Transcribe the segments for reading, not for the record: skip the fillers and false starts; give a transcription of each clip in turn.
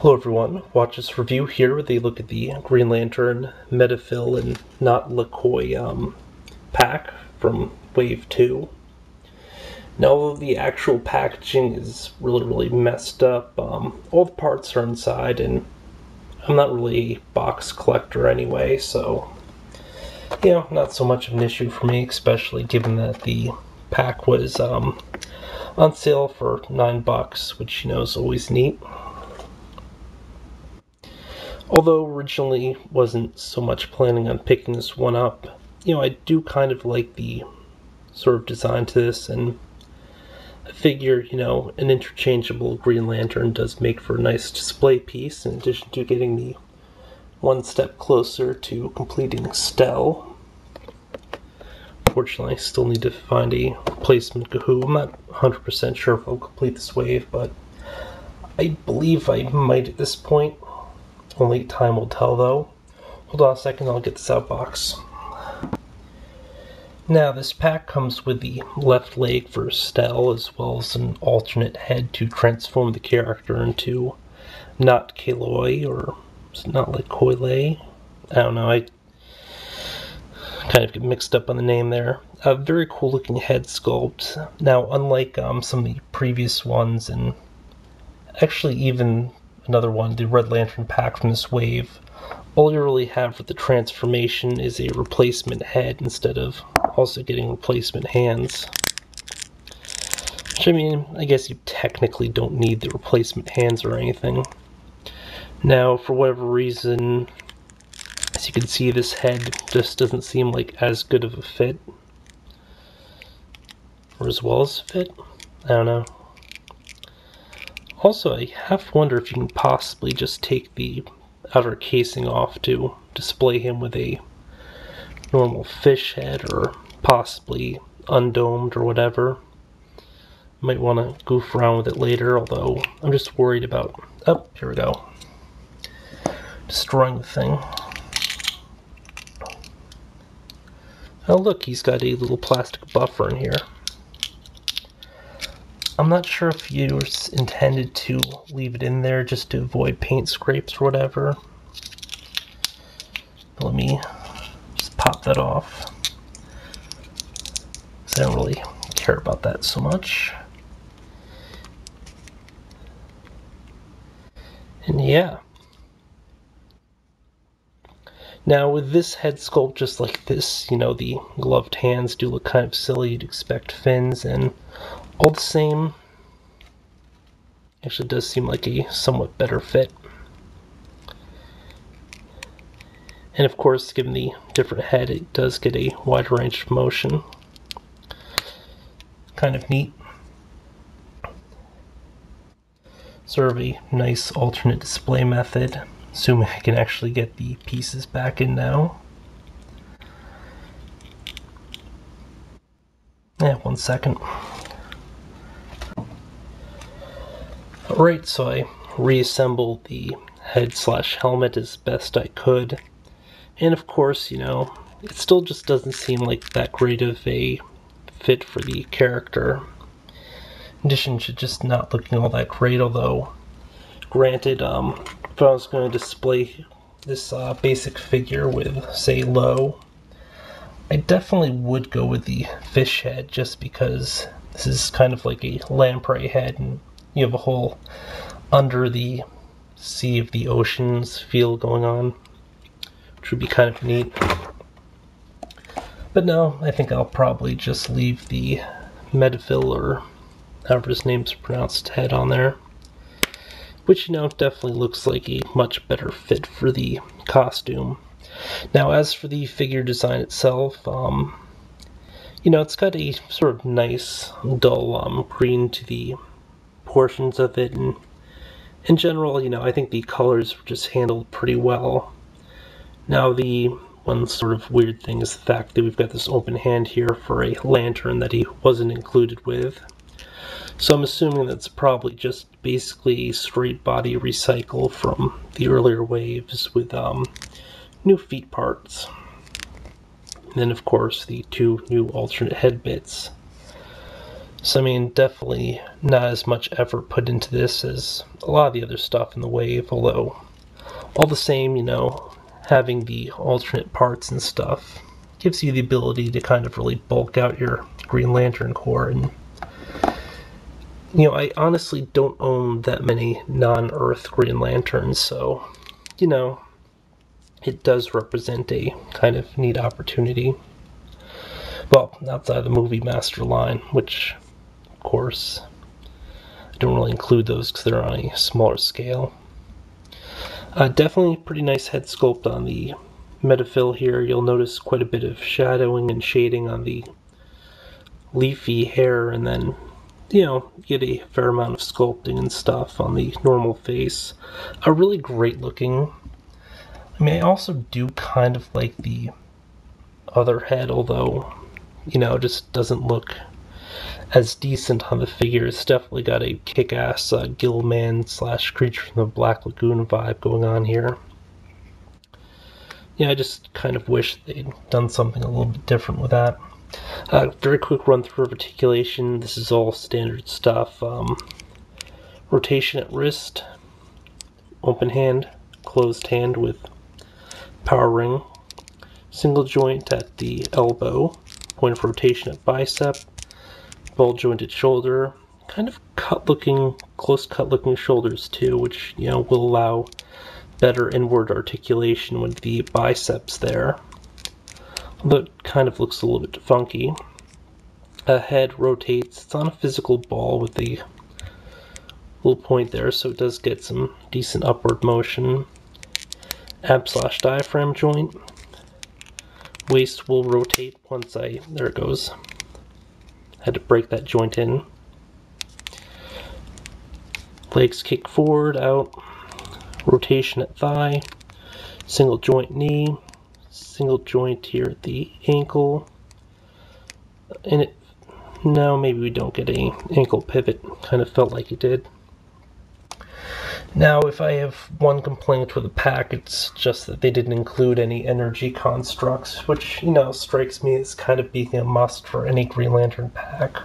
Hello everyone, watch this review here with a look at the Green Lantern, Medphyll, and Naut pack from Wave 2. Now, although the actual packaging is really messed up, all the parts are inside, and I'm not really a box collector anyway, so, not so much of an issue for me, especially given that the pack was on sale for $9, which, is always neat. Although originally wasn't so much planning on picking this one up, I do kind of like the sort of design to this, and I figure, an interchangeable Green Lantern does make for a nice display piece, in addition to getting me one step closer to completing Stell. Unfortunately, I still need to find a replacement Kahoo. I'm not 100% sure if I'll complete this wave, but I believe I might at this point. Only time will tell, though. Hold on a second, I'll get this out box. Now, this pack comes with the left leg for Stell, as well as an alternate head to transform the character into Naut Kaloi, or is it not like Koile? I don't know, I kind of get mixed up on the name there. A very cool looking head sculpt. Now, unlike some of the previous ones, and actually even another one, the Red Lantern pack from this wave, all you really have for the transformation is a replacement head instead of also getting replacement hands. Which, I guess you technically don't need the replacement hands or anything. Now, for whatever reason, as you can see, this head just doesn't seem like as good of a fit. Or as well as a fit? I don't know. Also, I have to wonder if you can possibly just take the outer casing off to display him with a normal fish head, or possibly undomed or whatever. Might want to goof around with it later, although I'm just worried about... Oh, here we go. Destroying the thing. Oh look, he's got a little plastic buffer in here. I'm not sure if you intended to leave it in there just to avoid paint scrapes or whatever. But let me just pop that off, because I don't really care about that so much. And yeah. Now with this head sculpt just like this, the gloved hands do look kind of silly. You'd expect fins, and all the same, actually does seem like a somewhat better fit. And of course, given the different head, it does get a wider range of motion. Kind of neat. Sort of a nice alternate display method, assuming I can actually get the pieces back in now. Yeah, 1 second. Alright, so I reassembled the head/helmet as best I could. And of course, it still just doesn't seem like that great of a fit for the character. In addition to just not looking all that great, although, granted, if I was going to display this basic figure with, say, low, I definitely would go with the fish head, just because this is kind of like a lamprey head, and you have a whole under the sea of the oceans feel going on, which would be kind of neat. But no, I think I'll probably just leave the Medphyll, or however his name's pronounced, head on there. Which, definitely looks like a much better fit for the costume. Now, as for the figure design itself, it's got a sort of nice, dull green to the portions of it, and in general, I think the colors were just handled pretty well. Now, the one sort of weird thing is the fact that we've got this open hand here for a lantern that he wasn't included with. So I'm assuming that's probably just basically a straight body recycle from the earlier waves with new feet parts. And then, of course, the two new alternate head bits. So I mean, definitely not as much effort put into this as a lot of the other stuff in the wave, although all the same, you know, having the alternate parts and stuff gives you the ability to kind of really bulk out your Green Lantern Corps. And you know, I honestly don't own that many non-Earth Green Lanterns, so you know, it does represent a kind of neat opportunity. Well, outside of the movie master line, which of course I don't really include those because they're on a smaller scale. Definitely pretty nice head sculpt on the Medphyll here. You'll notice quite a bit of shadowing and shading on the leafy hair, and then, you know, get a fair amount of sculpting and stuff on the normal face. A really great looking. I mean, I also do kind of like the other head, although, you know, it just doesn't look as decent on the figure. It's definitely got a kick-ass Gillman / Creature from the Black Lagoon vibe going on here. Yeah, I just kind of wish they'd done something a little bit different with that. Very quick run through of articulation. This is all standard stuff. Rotation at wrist, open hand, closed hand with power ring, single joint at the elbow, point of rotation at bicep, ball jointed shoulder, kind of close cut looking shoulders too, which, you know, will allow better inward articulation with the biceps there. Although it kind of looks a little bit funky. Head rotates. It's on a physical ball with the little point there, so it does get some decent upward motion. Ab / diaphragm joint. Waist will rotate once there it goes. Had to break that joint in. Legs kick forward, out. Rotation at thigh. Single joint knee. Single joint here at the ankle. And no, maybe we don't get any ankle pivot. Kind of felt like it did. Now, if I have one complaint with the pack, it's just that they didn't include any energy constructs, which, you know, strikes me as kind of being a must for any Green Lantern pack.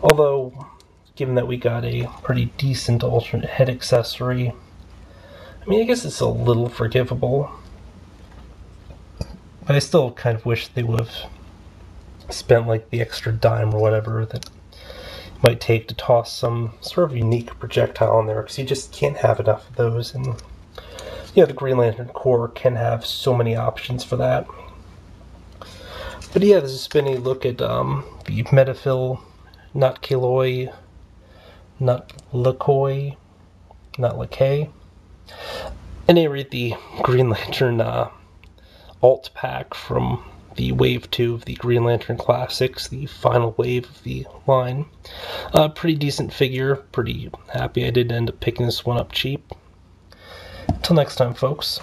Although, given that we got a pretty decent alternate head accessory, I mean, I guess it's a little forgivable. But I still kind of wish they would have spent like the extra dime or whatever that might take to toss some sort of unique projectile in there, because you just can't have enough of those. And you know, the Green Lantern Corps can have so many options for that. But yeah, this has been a look at the Medphyll, Naut Kiloi, Naut Lakoi, Naut Lakay. At any rate, the Green Lantern alt pack from the Wave 2 of the Green Lantern Classics, the final wave of the line. Pretty decent figure, pretty happy I did end up picking this one up cheap. Until next time, folks.